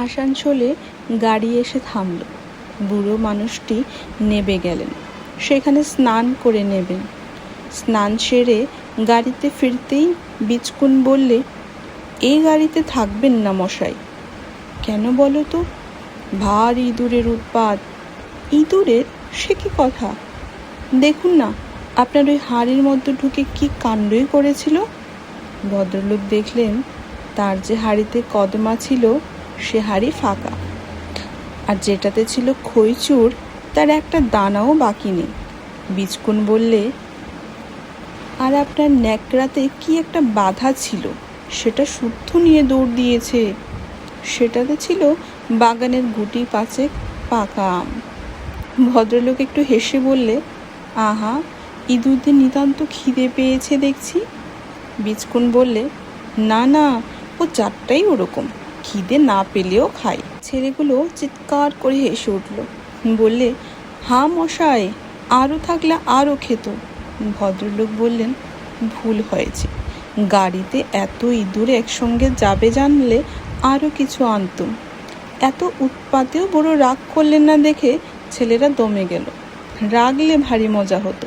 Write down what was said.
আসানসোলে গাড়ি এসে থামল। বুড়ো মানুষটি নেমে গেলেন। সেখানে স্নান করে নেবেন। স্নান সেরে গাড়িতে ফিরতেই বিচকুন বললে, এই গাড়িতে থাকবেন না মশাই। কেন বলো তো? ভার ইঁদুরের উৎপাত। ইঁদুরের? সে কি কথা? দেখুন না, আপনার ওই হাড়ির মধ্যে ঢুকে কি কাণ্ডই করেছিল। ভদ্রলোক দেখলেন তার যে হাড়িতে কদমা ছিল সে হাড়ি ফাঁকা, আর যেটাতে ছিল খইচুর তার একটা দানাও বাকি নেই। বিচকুন বললে, আর আপনার ন্যাকড়াতে কি একটা বাধা ছিল, সেটা শুদ্ধ নিয়ে দৌড় দিয়েছে। সেটাতে ছিল বাগানের গুটি পাঁচেক পাকা আম। ভদ্রলোক একটু হেসে বললে, আহা, ইঁদুরদের নিতান্ত খিদে পেয়েছে দেখছি। বিচকুন বললে, না না, ও চারটাই ওরকম, খিদে না পেলেও খায়। ছেলেগুলো চিৎকার করে হেসে উঠল। বললে, হ্যাঁ মশাই, আরও থাকলে আরও খেত। ভদ্রলোক বললেন, ভুল হয়েছে, গাড়িতে এত ইঁদুর একসঙ্গে যাবে জানলে আরও কিছু আনতুম। এত উৎপাতেও বড় রাগ করলেন না দেখে ছেলেরা দমে গেল। রাগলে ভারী মজা হতো।